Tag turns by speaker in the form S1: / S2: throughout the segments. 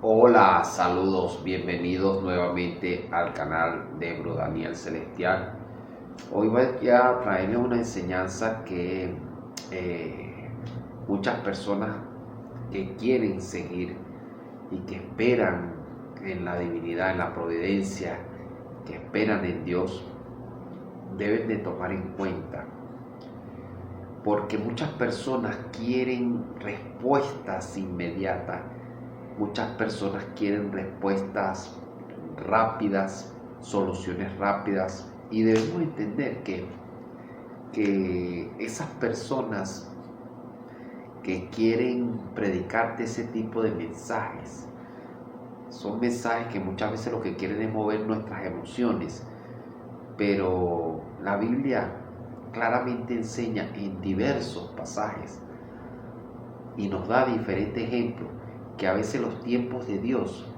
S1: Hola, saludos, bienvenidos nuevamente al canal de Bro Daniel Celestial. Hoy voy a traerles una enseñanza que muchas personas que quieren seguir y que esperan en la divinidad, en la providencia, que esperan en Dios, deben de tomar en cuenta. Porque muchas personas quieren respuestas inmediatas. Muchas personas quieren respuestas rápidas, soluciones rápidas, y debemos entender que esas personas que quieren predicarte ese tipo de mensajes son mensajes que muchas veces lo que quieren es mover nuestras emociones, pero la Biblia claramente enseña en diversos pasajes y nos da diferentes ejemplos que a veces los tiempos de Dios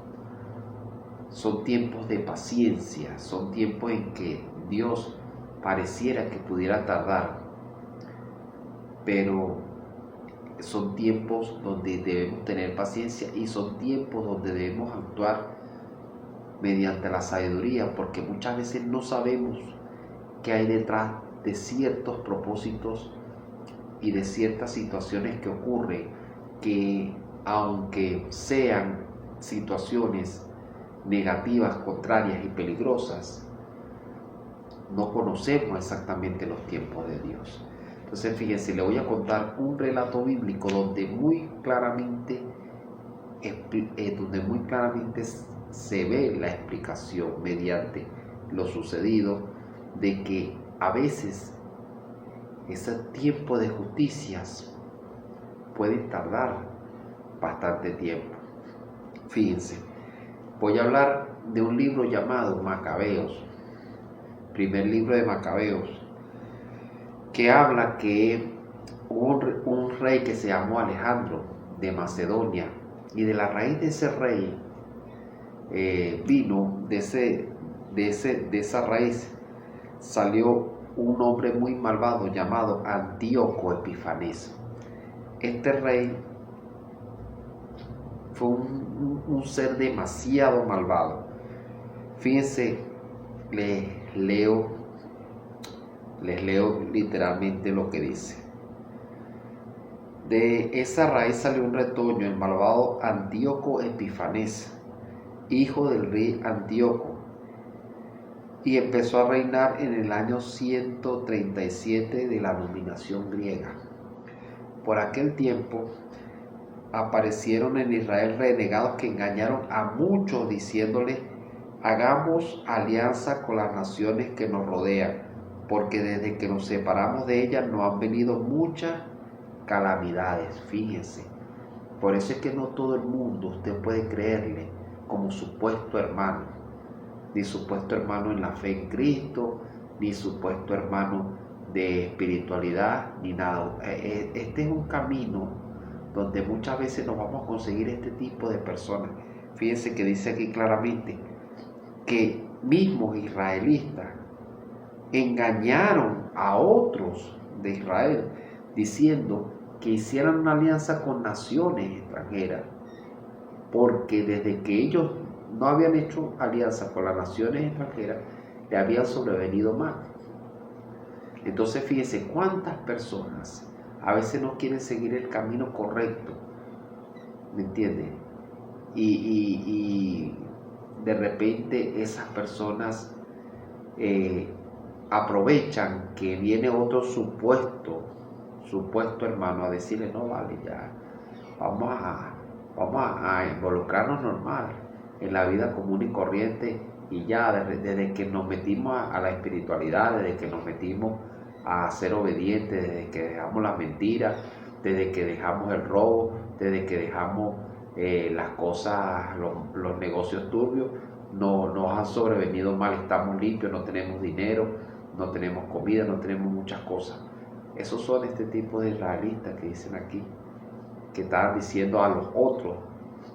S1: son tiempos de paciencia, son tiempos en que Dios pareciera que pudiera tardar, pero son tiempos donde debemos tener paciencia y son tiempos donde debemos actuar mediante la sabiduría, porque muchas veces no sabemos qué hay detrás de ciertos propósitos y de ciertas situaciones que ocurren, que aunque sean situaciones negativas, contrarias y peligrosas, no conocemos exactamente los tiempos de Dios. Entonces fíjense, le voy a contar un relato bíblico donde muy claramente se ve la explicación mediante lo sucedido de que a veces ese tiempo de justicias puede tardar bastante tiempo. Fíjense, voy a hablar de un libro llamado Macabeos, primer libro de Macabeos, que habla que un rey que se llamó Alejandro de Macedonia, y de la raíz de ese rey vino de esa raíz salió un hombre muy malvado llamado Antíoco Epifanes. Este rey fue un ser demasiado malvado. Fíjense, les leo literalmente lo que dice. De esa raíz salió un retoño, el malvado Antíoco Epifanes, hijo del rey Antíoco, y empezó a reinar en el año 137 de la dominación griega. Por aquel tiempo aparecieron en Israel renegados que engañaron a muchos diciéndoles: hagamos alianza con las naciones que nos rodean, porque desde que nos separamos de ellas nos han venido muchas calamidades. Fíjense, por eso es que no todo el mundo usted puede creerle como supuesto hermano, ni supuesto hermano en la fe en Cristo, ni supuesto hermano de espiritualidad, ni nada. Este es un camino donde muchas veces nos vamos a conseguir este tipo de personas. Fíjense que dice aquí claramente que mismos israelitas engañaron a otros de Israel diciendo que hicieran una alianza con naciones extranjeras, porque desde que ellos no habían hecho alianza con las naciones extranjeras, le habían sobrevenido mal. Entonces fíjense cuántas personas a veces no quieren seguir el camino correcto, ¿me entienden? Y de repente esas personas aprovechan que viene otro supuesto hermano a decirle: no vale, ya vamos a involucrarnos normal en la vida común y corriente, y ya desde que nos metimos a la espiritualidad, desde que nos metimos a ser obedientes, desde que dejamos las mentiras, desde que dejamos el robo, desde que dejamos las cosas, los negocios turbios, nos han sobrevenido mal, estamos limpios, no tenemos dinero, no tenemos comida, no tenemos muchas cosas. Esos son este tipo de israelitas que dicen aquí, que estaban diciendo a los otros,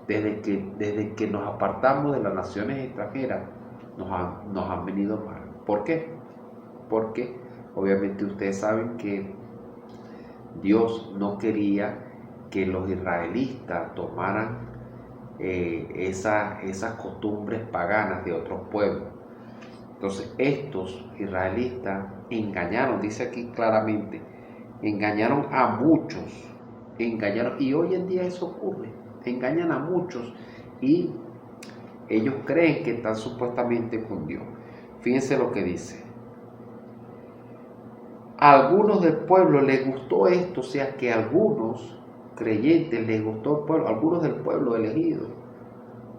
S1: desde que nos apartamos de las naciones extranjeras, nos han venido mal. ¿Por qué? Porque obviamente ustedes saben que Dios no quería que los israelitas tomaran esas costumbres paganas de otros pueblos. Entonces estos israelitas engañaron, dice aquí claramente, engañaron a muchos, y hoy en día eso ocurre, engañan a muchos y ellos creen que están supuestamente con Dios. Fíjense lo que dice. A algunos del pueblo les gustó esto, o sea que a algunos creyentes les gustó el pueblo, algunos del pueblo elegido,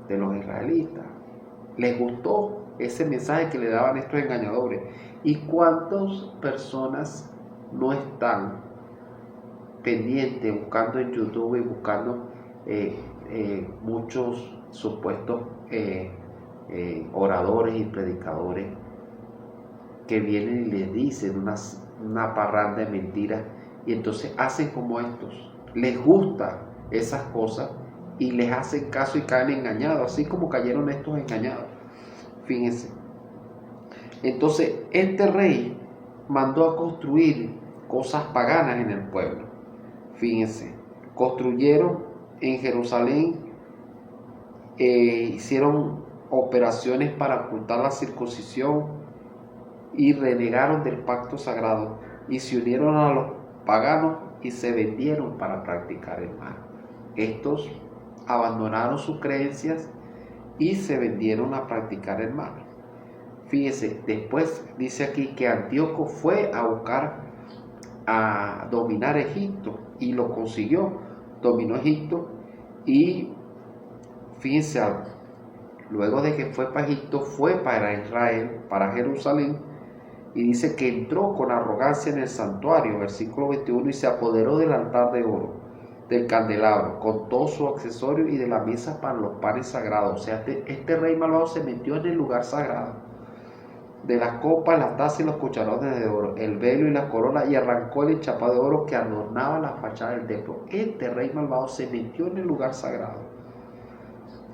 S1: de los israelitas, les gustó ese mensaje que le daban estos engañadores. ¿Y cuántas personas no están pendientes buscando en YouTube y buscando muchos supuestos oradores y predicadores que vienen y les dicen una parranda de mentiras, y entonces hacen como estos, les gusta esas cosas y les hacen caso y caen engañados, así como cayeron estos engañados? Fíjense. Entonces este rey mandó a construir cosas paganas en el pueblo. Fíjense, construyeron en Jerusalén, hicieron operaciones para ocultar la circuncisión y renegaron del pacto sagrado y se unieron a los paganos y se vendieron para practicar el mal. Estos abandonaron sus creencias y se vendieron a practicar el mal. Fíjense, después dice aquí que Antíoco fue a buscar a dominar Egipto y lo consiguió, dominó Egipto. Y fíjense algo, luego de que fue para Egipto, fue para Israel, para Jerusalén, y dice que entró con arrogancia en el santuario, versículo 21, y se apoderó del altar de oro, del candelabro, con todo su accesorio y de la mesa para los panes sagrados. O sea, este rey malvado se metió en el lugar sagrado, de las copas, las tazas y los cucharones de oro, el velo y la corona, y arrancó el enchapado de oro que adornaba la fachada del templo. Este rey malvado se metió en el lugar sagrado,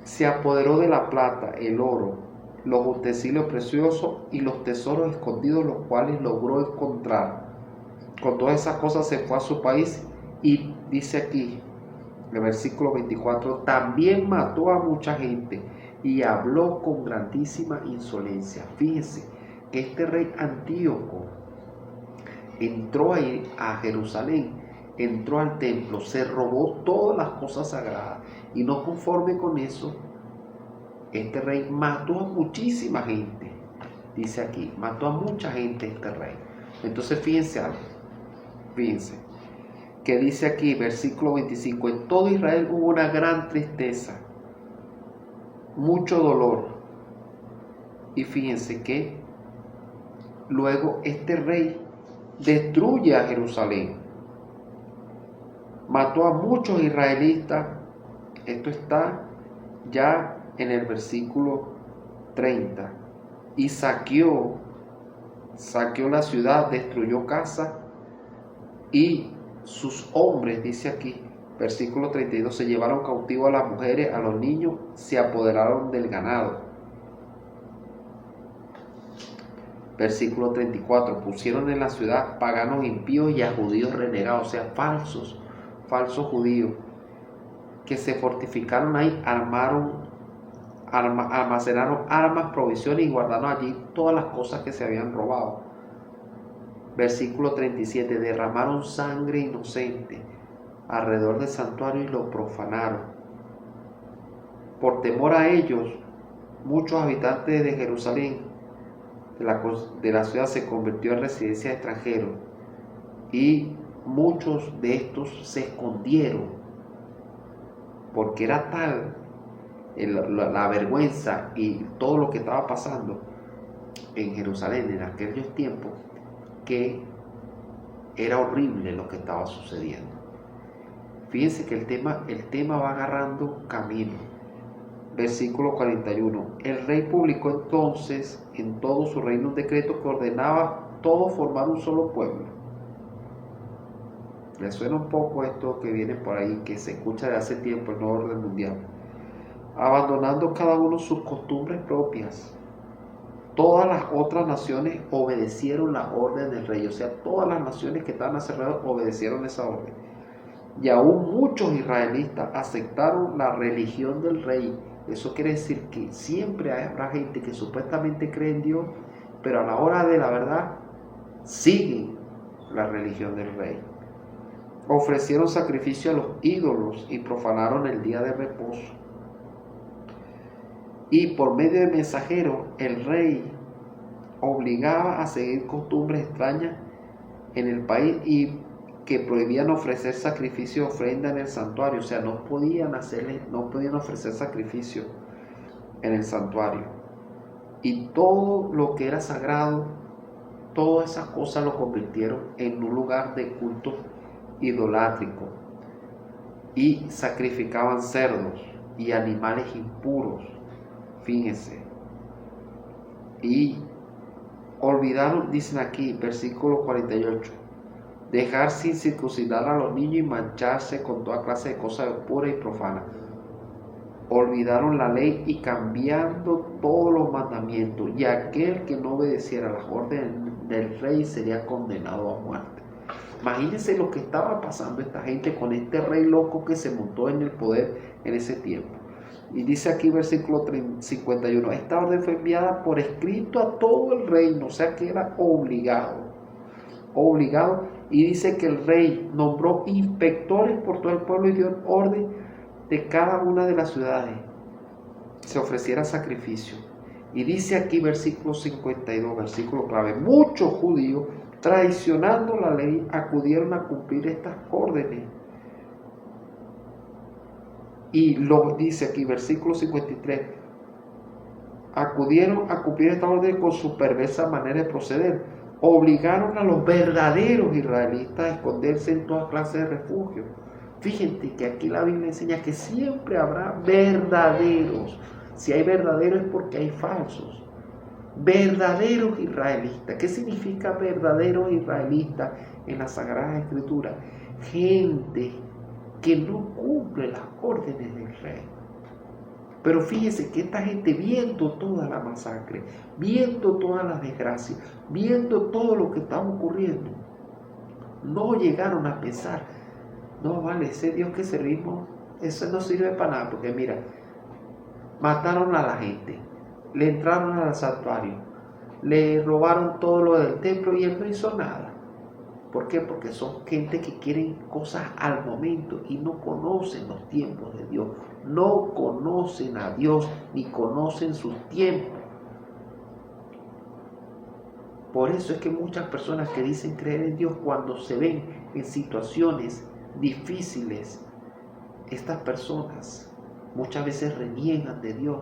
S1: se apoderó de la plata, el oro, los utensilios preciosos y los tesoros escondidos, los cuales logró encontrar. Con todas esas cosas se fue a su país, y dice aquí, en el versículo 24, también mató a mucha gente y habló con grandísima insolencia. Fíjense que este rey Antíoco entró a Jerusalén, entró al templo, se robó todas las cosas sagradas, y no conforme con eso, este rey mató a muchísima gente. Dice aquí, mató a mucha gente este rey. Entonces fíjense algo, fíjense que dice aquí, versículo 25, en todo Israel hubo una gran tristeza, mucho dolor. Y fíjense que luego este rey destruye a Jerusalén, mató a muchos israelitas. Esto está ya en el versículo 30, y saqueó la ciudad, destruyó casas, y sus hombres, dice aquí, versículo 32, se llevaron cautivo a las mujeres, a los niños, se apoderaron del ganado. Versículo 34, pusieron en la ciudad paganos impíos y a judíos renegados, o sea, falsos judíos, que se fortificaron ahí, almacenaron armas, provisiones, y guardaron allí todas las cosas que se habían robado. Versículo 37, derramaron sangre inocente alrededor del santuario y lo profanaron. Por temor a ellos, muchos habitantes de Jerusalén, de la ciudad, se convirtió en residencia de extranjeros, y muchos de estos se escondieron, porque era tal la vergüenza y todo lo que estaba pasando en Jerusalén en aquellos tiempos, que era horrible lo que estaba sucediendo. Fíjense que el tema va agarrando camino. Versículo 41. El rey publicó entonces en todo su reino un decreto que ordenaba todos formar un solo pueblo. ¿Les suena un poco esto que viene por ahí, que se escucha de hace tiempo, el nuevo orden mundial? Abandonando cada uno sus costumbres propias. Todas las otras naciones obedecieron la orden del rey, o sea, todas las naciones que estaban alrededor obedecieron esa orden. y aún muchos israelitas aceptaron la religión del rey. Eso quiere decir que siempre habrá gente que supuestamente cree en Dios, pero a la hora de la verdad siguen la religión del rey. Ofrecieron sacrificio a los ídolos y profanaron el día de reposo. Y por medio de mensajeros, el rey obligaba a seguir costumbres extrañas en el país y que prohibían ofrecer sacrificio y ofrenda en el santuario. O sea, no podían ofrecer sacrificio en el santuario. Y todo lo que era sagrado, todas esas cosas lo convirtieron en un lugar de culto idolátrico. Y sacrificaban cerdos y animales impuros. Fíjense. Y olvidaron, dicen aquí, versículo 48, dejar sin circuncidar a los niños y mancharse con toda clase de cosas impuras y profanas. Olvidaron la ley y cambiando todos los mandamientos, y aquel que no obedeciera las órdenes del rey sería condenado a muerte. Imagínense lo que estaba pasando esta gente con este rey loco que se montó en el poder en ese tiempo. Y dice aquí versículo 51, esta orden fue enviada por escrito a todo el reino, o sea que era obligado, y dice que el rey nombró inspectores por todo el pueblo y dio orden de cada una de las ciudades se ofreciera sacrificio. Y dice aquí versículo 52, versículo clave, muchos judíos traicionando la ley acudieron a cumplir estas órdenes. Y lo dice aquí, versículo 53, acudieron a cumplir esta orden con su perversa manera de proceder. Obligaron a los verdaderos israelitas a esconderse en toda clase de refugio. Fíjense que aquí la Biblia enseña que siempre habrá verdaderos. Si hay verdaderos es porque hay falsos. Verdaderos israelitas. ¿Qué significa verdaderos israelitas en la Sagrada Escritura? Gente que no cumple las órdenes del rey. Pero fíjese que esta gente, viendo toda la masacre, viendo todas las desgracias, viendo todo lo que estaba ocurriendo, no llegaron a pensar, no vale, ese Dios que servimos, eso no sirve para nada, porque mira, mataron a la gente, le entraron al santuario, le robaron todo lo del templo y él no hizo nada. ¿Por qué? Porque son gente que quieren cosas al momento y no conocen los tiempos de Dios. No conocen a Dios ni conocen sus tiempos. Por eso es que muchas personas que dicen creer en Dios, cuando se ven en situaciones difíciles, estas personas muchas veces reniegan de Dios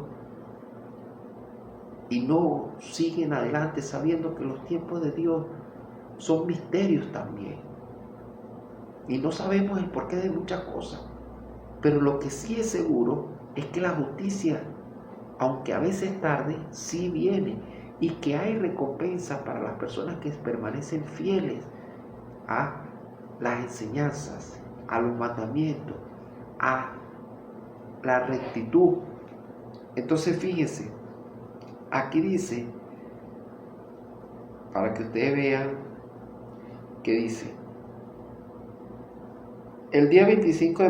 S1: y no siguen adelante sabiendo que los tiempos de Dios son misterios también. Y no sabemos el porqué de muchas cosas. Pero lo que sí es seguro es que la justicia, aunque a veces tarde, sí viene. Y que hay recompensa para las personas que permanecen fieles a las enseñanzas, a los mandamientos, a la rectitud. Entonces fíjense, aquí dice, para que ustedes vean, que dice, el día 25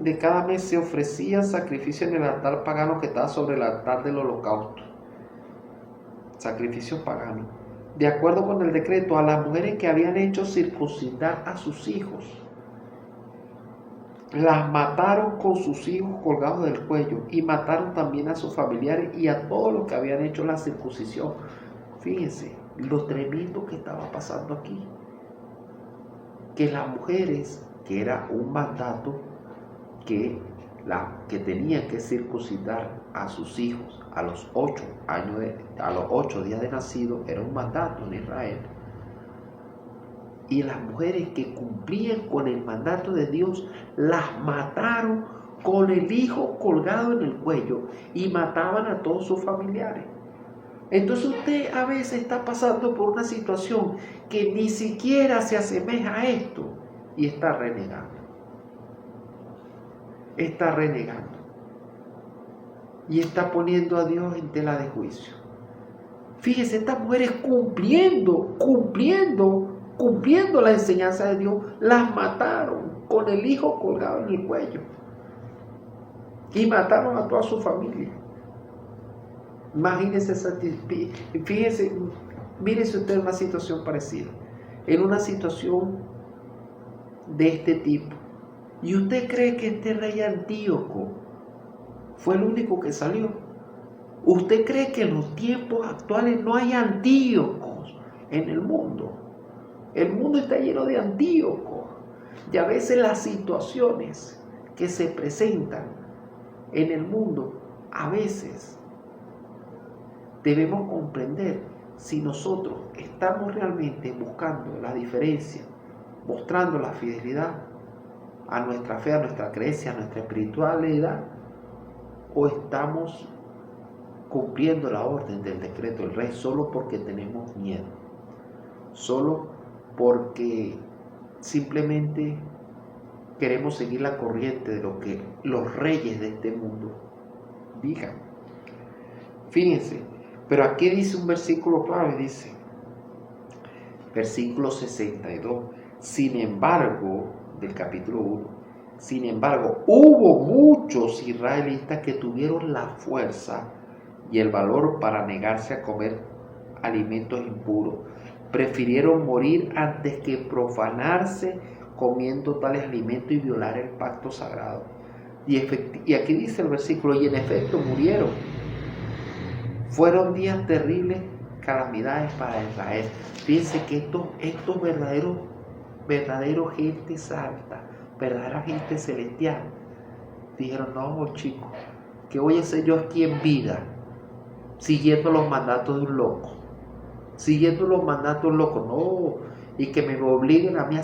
S1: de cada mes se ofrecía sacrificio en el altar pagano que estaba sobre el altar del holocausto. Sacrificio pagano. De acuerdo con el decreto, a las mujeres que habían hecho circuncidar a sus hijos, las mataron con sus hijos colgados del cuello y mataron también a sus familiares y a todos los que habían hecho la circuncisión. Fíjense lo tremendo que estaba pasando aquí. Que las mujeres, que era un mandato que tenían que circuncidar a sus hijos a los 8 días de nacido, era un mandato en Israel. Y las mujeres que cumplían con el mandato de Dios, las mataron con el hijo colgado en el cuello y mataban a todos sus familiares. Entonces usted a veces está pasando por una situación que ni siquiera se asemeja a esto y está renegando. Está renegando. Y está poniendo a Dios en tela de juicio. Fíjese, estas mujeres cumpliendo la enseñanza de Dios, las mataron. con el hijo colgado en el cuello. Y mataron a toda su familia. Imagínense, fíjense, mírense ustedes una situación parecida. En una situación de este tipo. ¿Y usted cree que este rey Antíoco fue el único que salió? ¿Usted cree que en los tiempos actuales no hay Antíocos en el mundo? El mundo está lleno de Antíocos. Y a veces las situaciones que se presentan en el mundo, a veces debemos comprender si nosotros estamos realmente buscando la diferencia, mostrando la fidelidad a nuestra fe, a nuestra creencia, a nuestra espiritualidad, o estamos cumpliendo la orden del decreto del rey solo porque tenemos miedo, solo porque simplemente queremos seguir la corriente de lo que los reyes de este mundo digan. Fíjense, pero aquí dice un versículo clave, dice, versículo 62, sin embargo, del capítulo 1, sin embargo, hubo muchos israelitas que tuvieron la fuerza y el valor para negarse a comer alimentos impuros. Prefirieron morir antes que profanarse comiendo tales alimentos y violar el pacto sagrado. Y aquí dice el versículo, y en efecto murieron. Fueron días terribles, calamidades para Israel. Fíjense que estos verdaderos gente santa, verdadera gente celestial, dijeron, no chicos, ¿qué voy a hacer yo aquí en vida? Siguiendo los mandatos de un loco. Siguiendo los mandatos de un loco, no. Y que me obliguen a mí a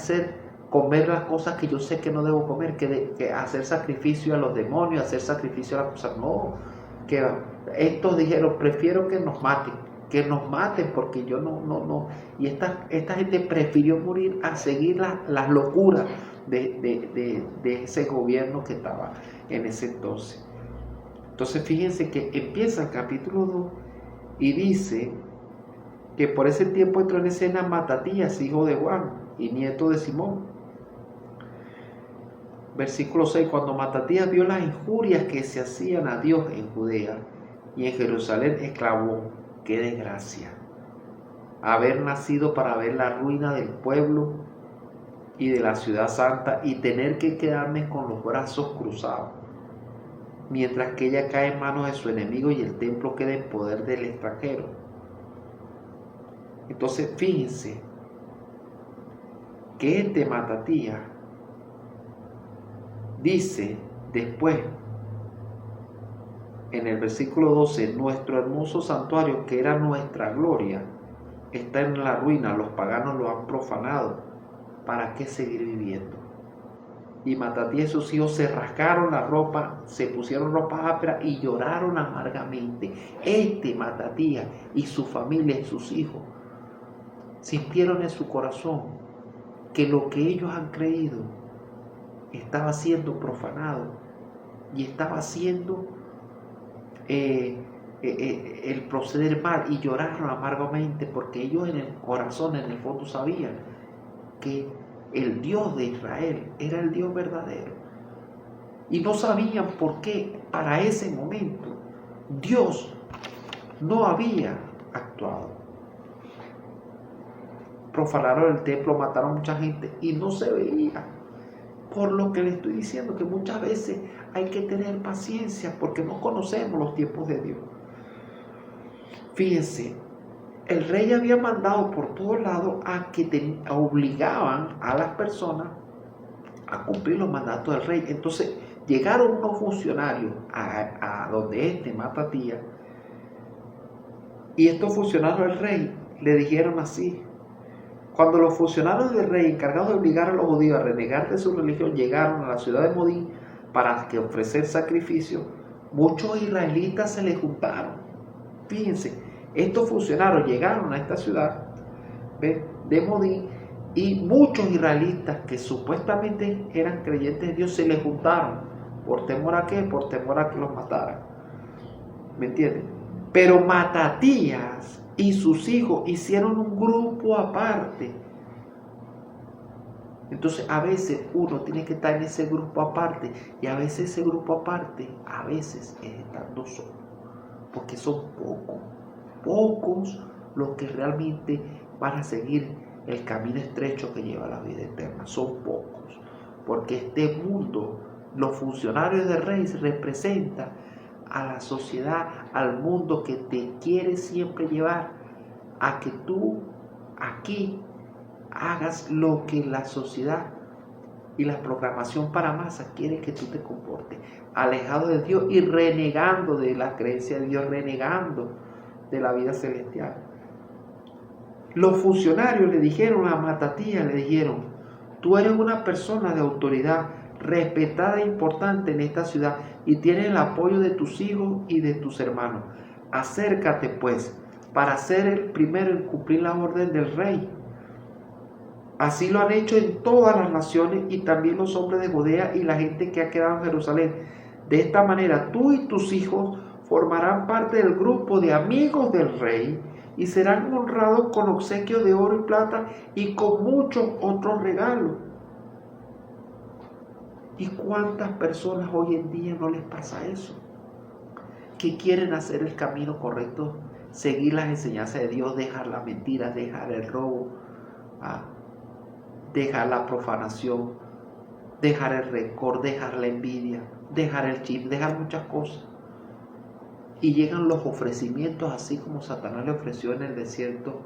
S1: comer las cosas que yo sé que no debo comer, que hacer sacrificio a los demonios, hacer sacrificio a las cosas. No, que estos dijeron, prefiero que nos maten porque yo no. Y esta gente prefirió morir a seguir las locuras de ese gobierno que estaba en ese entonces. Entonces fíjense que empieza el capítulo 2 y dice que por ese tiempo entró en escena Matatías, hijo de Juan y nieto de Simón. Versículo 6, cuando Matatías vio las injurias que se hacían a Dios en Judea y en Jerusalén, exclamó, qué desgracia, haber nacido para ver la ruina del pueblo y de la ciudad santa y tener que quedarme con los brazos cruzados, mientras que ella cae en manos de su enemigo y el templo queda en poder del extranjero. Entonces fíjense que este Matatías dice después en el versículo 12, nuestro hermoso santuario que era nuestra gloria está en la ruina, los paganos lo han profanado, ¿para qué seguir viviendo? Y Matatías y sus hijos se rasgaron la ropa, se pusieron ropa áspera y lloraron amargamente. Este Matatías y su familia y sus hijos sintieron en su corazón que lo que ellos han creído estaba siendo profanado y estaba siendo el proceder mal, y lloraron amargamente porque ellos en el corazón, en el fondo, sabían que el Dios de Israel era el Dios verdadero y no sabían por qué para ese momento Dios no había actuado. Profanaron el templo, mataron a mucha gente y no se veía. Por lo que le estoy diciendo, que muchas veces hay que tener paciencia porque no conocemos los tiempos de Dios. Fíjense, el rey había mandado por todos lados a que obligaban a las personas a cumplir los mandatos del rey. Entonces llegaron unos funcionarios a donde Matatías, y estos funcionarios del rey le dijeron así: cuando los funcionarios del rey encargados de obligar a los judíos a renegar de su religión llegaron a la ciudad de Modín para que ofrecer sacrificio, muchos israelitas se les juntaron. Fíjense, estos funcionarios llegaron a esta ciudad de Modín y muchos israelitas que supuestamente eran creyentes de Dios se les juntaron. ¿Por temor a qué? Por temor a que los mataran. ¿Me entienden? Pero Matatías y sus hijos hicieron un grupo aparte Entonces a veces uno tiene que estar en ese grupo aparte, y a veces ese grupo aparte, a veces es estando solo, porque son pocos los que realmente van a seguir el camino estrecho que lleva a la vida eterna. Son pocos, porque este mundo, los funcionarios del rey representan a la sociedad, al mundo que te quiere siempre llevar a que tú aquí hagas lo que la sociedad y la programación para masas quiere que tú te comportes, alejado de Dios y renegando de la creencia de Dios, renegando de la vida celestial. Los funcionarios le dijeron a Matatías, le dijeron: tú eres una persona de autoridad, respetada e importante en esta ciudad, y tienes el apoyo de tus hijos y de tus hermanos. Acércate pues, para ser el primero en cumplir la orden del rey. Así lo han hecho en todas las naciones, y también los hombres de Judea y la gente que ha quedado en Jerusalén. De esta manera tú y tus hijos formarán parte del grupo de amigos del rey, y serán honrados con obsequios de oro y plata y con muchos otros regalos. ¿Y cuántas personas hoy en día no les pasa eso? Que quieren hacer el camino correcto, seguir las enseñanzas de Dios, dejar la mentira, dejar el robo, dejar la profanación, dejar el rencor, dejar la envidia, dejar el chisme, dejar muchas cosas. Y llegan los ofrecimientos, así como Satanás le ofreció en el desierto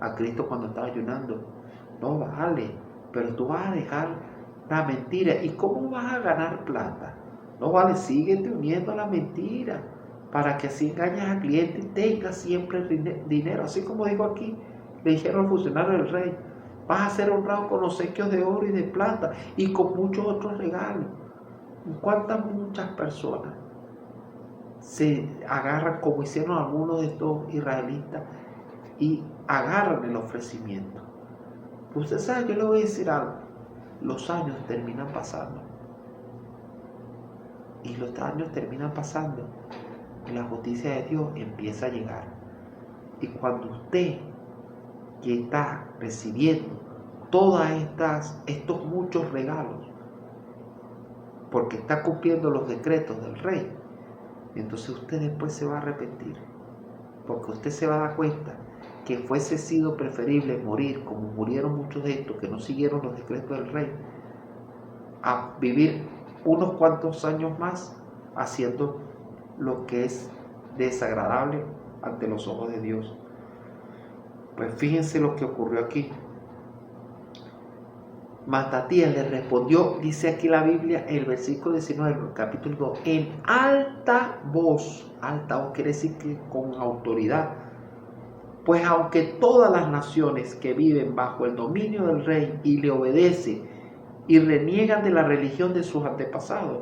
S1: a Cristo cuando estaba ayunando. No vale, pero tú vas a dejar la mentira. ¿Y cómo vas a ganar plata? No vale, síguete uniendo a la mentira, para que así engañes al cliente y tengas siempre dinero. Así como digo aquí, le dijeron al funcionario del rey: vas a ser honrado con obsequios de oro y de plata y con muchos otros regalos. Muchas personas se agarran, como hicieron algunos de estos israelitas, y agarran el ofrecimiento? Usted sabe, yo le voy a decir algo: los años terminan pasando, y los años terminan pasando, y la justicia de Dios empieza a llegar. Y cuando usted, que está recibiendo todas estos muchos regalos, porque está cumpliendo los decretos del rey, entonces usted después se va a arrepentir, porque usted se va a dar cuenta que fuese sido preferible morir como murieron muchos de estos que no siguieron los decretos del rey, a vivir unos cuantos años más haciendo lo que es desagradable ante los ojos de Dios. Pues fíjense lo que ocurrió aquí. Matatías le respondió, dice aquí la Biblia, el versículo 19 del capítulo 2, en alta voz quiere decir que con autoridad: pues aunque todas las naciones que viven bajo el dominio del rey y le obedecen y reniegan de la religión de sus antepasados,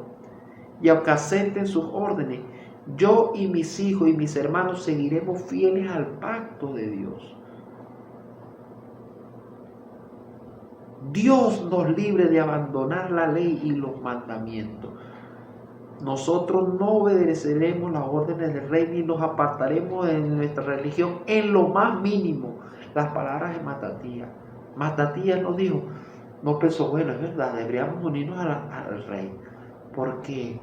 S1: y aunque acepten sus órdenes, yo y mis hijos y mis hermanos seguiremos fieles al pacto de Dios. Dios nos libre de abandonar la ley y los mandamientos. Nosotros no obedeceremos las órdenes del rey ni nos apartaremos de nuestra religión en lo más mínimo. Las palabras de Matatías. Matatías nos dijo, no pensó: bueno, es verdad, deberíamos unirnos al rey, porque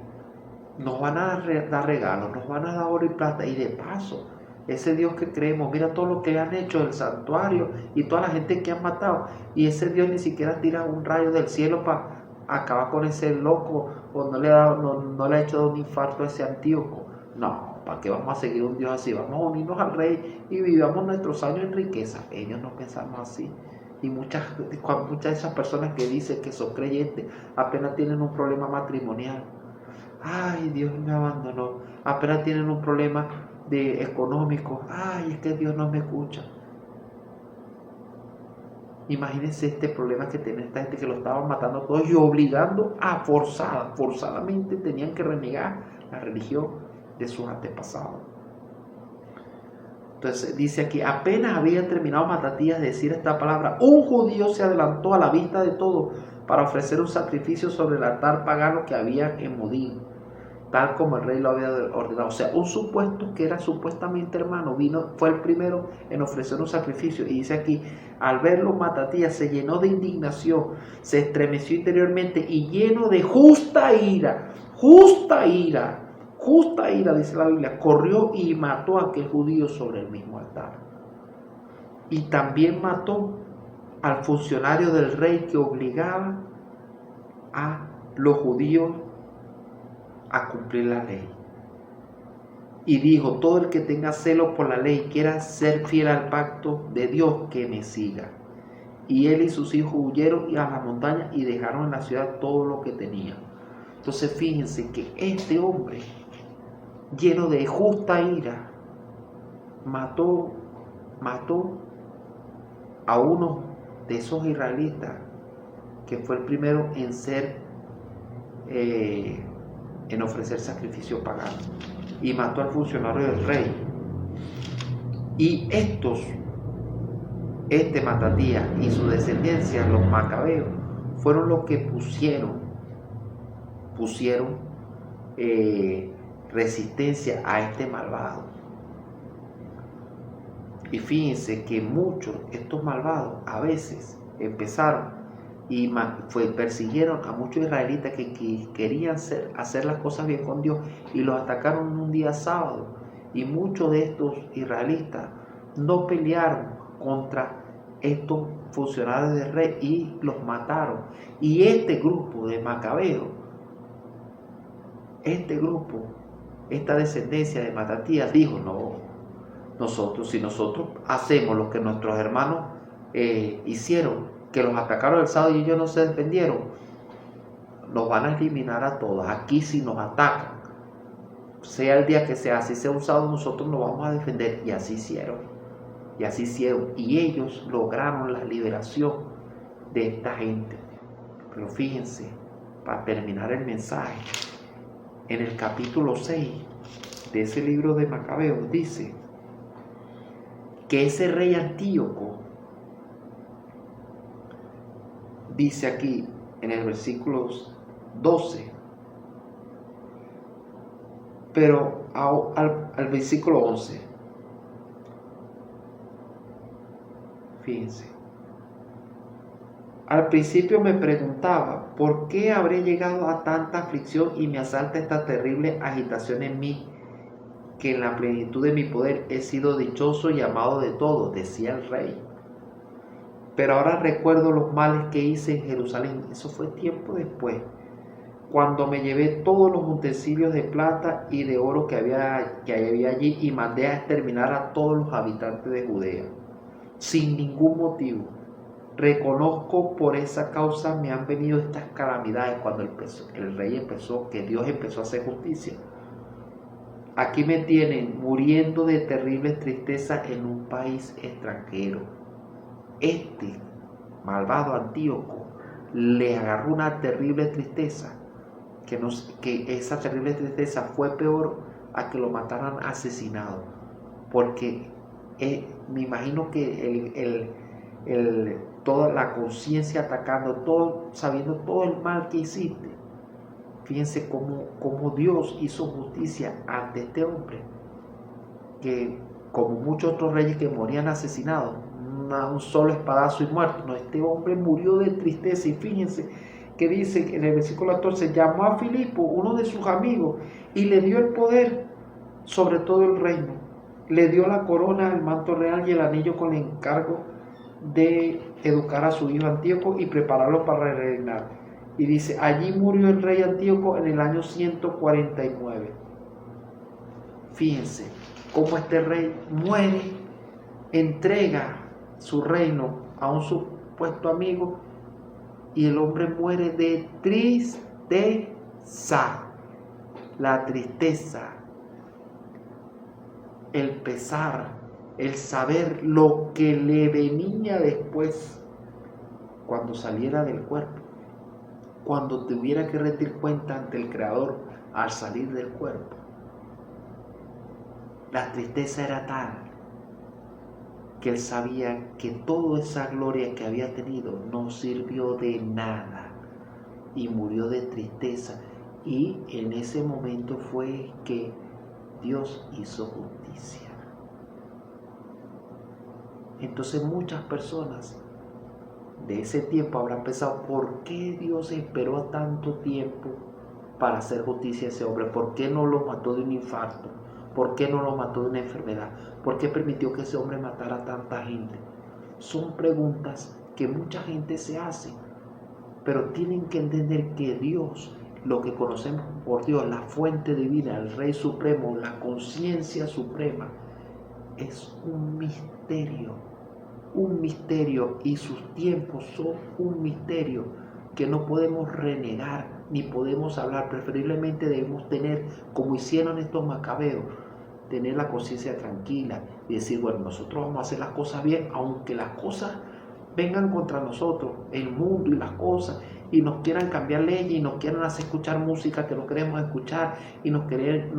S1: nos van a dar regalos, nos van a dar oro y plata, y de paso, ese Dios que creemos, mira todo lo que han hecho del santuario y toda la gente que han matado, y ese Dios ni siquiera tira un rayo del cielo para acabar con ese loco, o no le ha hecho un infarto a ese Antíoco. No, ¿para qué vamos a seguir un Dios así? Vamos a unirnos al rey y vivamos nuestros años en riqueza. Ellos no pensamos así. Y muchas de esas personas que dicen que son creyentes apenas tienen un problema matrimonial: ay, Dios me abandonó. Apenas tienen un problema económico: ay, es que Dios no me escucha. Imagínense este problema que tenía esta gente, que lo estaban matando a todos y obligando a forzadamente tenían que renegar la religión de sus antepasados. Entonces dice aquí: apenas había terminado Matatías de decir esta palabra, un judío se adelantó a la vista de todos para ofrecer un sacrificio sobre el altar pagano que había en Modín. tal como el rey lo había ordenado. O sea, un supuesto que era supuestamente hermano, fue el primero en ofrecer un sacrificio. Y dice aquí, al verlo Matatías se llenó de indignación, se estremeció interiormente y lleno de justa ira, dice la Biblia, corrió y mató a aquel judío sobre el mismo altar. Y también mató al funcionario del rey que obligaba a los judíos a cumplir la ley. Y dijo, todo el que tenga celo por la ley y quiera ser fiel al pacto de Dios, que me siga. Y él y sus hijos huyeron a la montaña y dejaron en la ciudad todo lo que tenían. Entonces fíjense que este hombre, lleno de justa ira, mató a uno de esos israelitas, que fue el primero en en ofrecer sacrificio pagano, y mató al funcionario del rey. Y este Matatías y su descendencia, los macabeos, fueron los que pusieron resistencia a este malvado. Y fíjense que estos malvados a veces empezaron y persiguieron a muchos israelitas que querían hacer las cosas bien con Dios, y los atacaron un día sábado. Y muchos de estos israelitas no pelearon contra estos funcionarios del rey y los mataron. Y este grupo de macabeos, esta descendencia de Matatías dijo, no, si nosotros hacemos lo que nuestros hermanos hicieron, que los atacaron el sábado y ellos no se defendieron, nos van a eliminar a todos. Aquí si nos atacan, sea el día que sea, si sea un sábado, nosotros nos vamos a defender. Y así hicieron. Y ellos lograron la liberación de esta gente. Pero fíjense, para terminar el mensaje, en el capítulo 6 de ese libro de Macabeos dice que ese rey Antíoco, dice aquí en el versículo 12, pero al versículo 11, fíjense, al principio me preguntaba, ¿por qué habré llegado a tanta aflicción y me asalta esta terrible agitación en mí, que en la plenitud de mi poder he sido dichoso y amado de todos? Decía el rey. Pero ahora recuerdo los males que hice en Jerusalén. Eso fue tiempo después, cuando me llevé todos los utensilios de plata y de oro que había allí, y mandé a exterminar a todos los habitantes de Judea, sin ningún motivo. Reconozco por esa causa me han venido estas calamidades. Cuando el rey empezó, que Dios empezó a hacer justicia. Aquí me tienen muriendo de terribles tristezas en un país extranjero. Este malvado Antíoco le agarró una terrible tristeza, que esa terrible tristeza fue peor a que lo mataran asesinado, porque me imagino que toda la conciencia atacando, sabiendo todo el mal que hiciste. Fíjense cómo Dios hizo justicia ante este hombre, que como muchos otros reyes que morían asesinados, un solo espadazo y muerto. No, este hombre murió de tristeza. Y fíjense que dice en el versículo 14, llamó a Filipo, uno de sus amigos, y le dio el poder sobre todo el reino. Le dio la corona, el manto real y el anillo, con el encargo de educar a su hijo Antíoco y prepararlo para reinar. Y dice, allí murió el rey Antíoco en el año 149. Fíjense cómo este rey muere, entrega su reino a un supuesto amigo, y el hombre muere de tristeza. La tristeza, el pesar, el saber lo que le venía después cuando saliera del cuerpo, cuando tuviera que rendir cuenta ante el Creador al salir del cuerpo. La tristeza era tal que él sabía que toda esa gloria que había tenido no sirvió de nada, y murió de tristeza. Y en ese momento fue que Dios hizo justicia. Entonces muchas personas de ese tiempo habrán pensado, ¿por qué Dios esperó tanto tiempo para hacer justicia a ese hombre? ¿Por qué no lo mató de un infarto? ¿Por qué no lo mató de una enfermedad? ¿Por qué permitió que ese hombre matara a tanta gente? Son preguntas que mucha gente se hace, pero tienen que entender que Dios, lo que conocemos por Dios, la fuente divina, el Rey Supremo, la conciencia suprema, es un misterio, y sus tiempos son un misterio que no podemos renegar ni podemos hablar. Preferiblemente debemos tener, como hicieron estos macabeos, tener la conciencia tranquila y decir, bueno, nosotros vamos a hacer las cosas bien, aunque las cosas vengan contra nosotros, el mundo y las cosas, y nos quieran cambiar leyes y nos quieran hacer escuchar música que no queremos escuchar, y nos quieran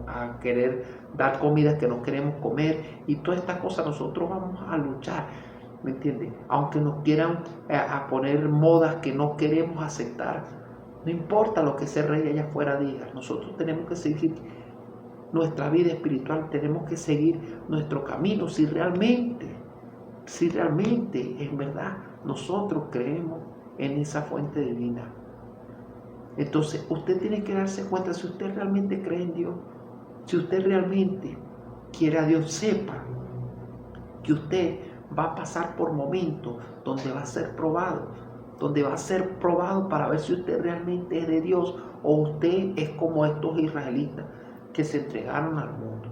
S1: a querer dar comida que no queremos comer, y todas estas cosas nosotros vamos a luchar, ¿me entiendes? Aunque nos quieran a poner modas que no queremos aceptar, no importa lo que ese rey allá afuera diga, nosotros tenemos que seguir nuestra vida espiritual, tenemos que seguir nuestro camino si realmente en verdad nosotros creemos en esa fuente divina. Entonces usted tiene que darse cuenta, si usted realmente cree en Dios, si usted realmente quiere a Dios, sepa que usted va a pasar por momentos donde va a ser probado para ver si usted realmente es de Dios, o usted es como estos israelitas que se entregaron al mundo,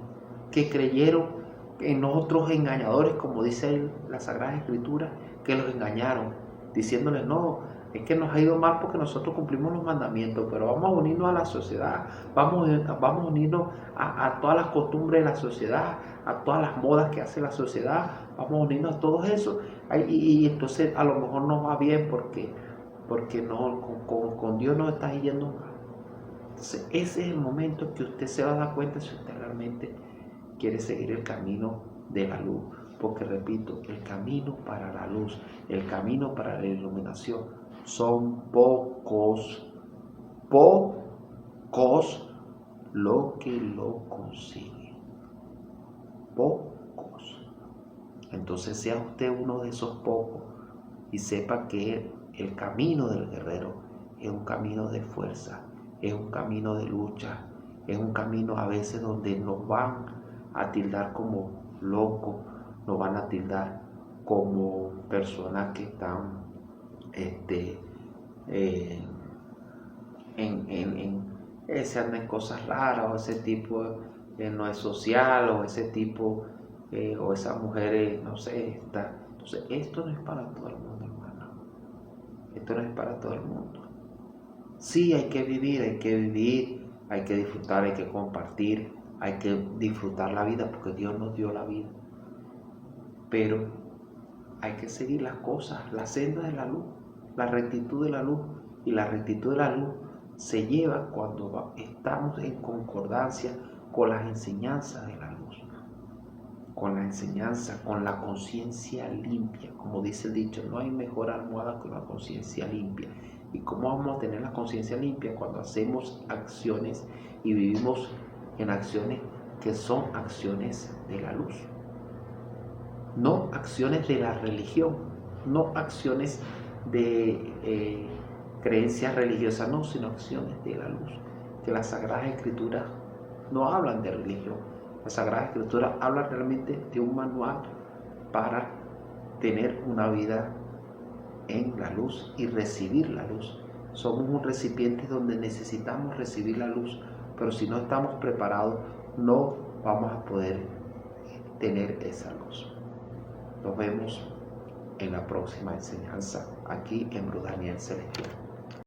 S1: que creyeron en otros engañadores, como dice la Sagrada Escritura, que los engañaron, diciéndoles, no, es que nos ha ido mal porque nosotros cumplimos los mandamientos, pero vamos a unirnos a la sociedad, vamos a unirnos a todas las costumbres de la sociedad, a todas las modas que hace la sociedad, vamos a unirnos a todo eso, y entonces a lo mejor nos va bien porque no, con Dios no está yendo mal. Entonces ese es el momento que usted se va a dar cuenta si usted realmente quiere seguir el camino de la luz, porque repito, el camino para la luz, el camino para la iluminación, son pocos los que lo consiguen, pocos. Entonces sea usted uno de esos pocos y sepa que el camino del guerrero es un camino de fuerza, es un camino de lucha, es un camino a veces donde nos van a tildar como locos, nos van a tildar como personas que están se andan en cosas raras, o ese tipo no es social, o ese tipo o esas mujeres, no sé, está. Entonces esto no es para todo el mundo, hermano, esto no es para todo el mundo. Sí, hay que vivir, hay que disfrutar, hay que compartir, hay que disfrutar la vida porque Dios nos dio la vida, pero hay que seguir las cosas, la senda de la luz, la rectitud de la luz, y la rectitud de la luz se lleva cuando estamos en concordancia con las enseñanzas de la luz, con la enseñanza, con la conciencia limpia. Como dice el dicho, no hay mejor almohada que una conciencia limpia. ¿Y cómo vamos a tener la conciencia limpia? Cuando hacemos acciones y vivimos en acciones que son acciones de la luz, no acciones de la religión, no acciones de creencias religiosas, no, sino acciones de la luz. Que las Sagradas Escrituras no hablan de religión, las Sagradas Escrituras hablan realmente de un manual para tener una vida en la luz y recibir la luz. Somos un recipiente donde necesitamos recibir la luz, pero si no estamos preparados, no vamos a poder tener esa luz. Nos vemos en la próxima enseñanza aquí en Brudaniel Celestial.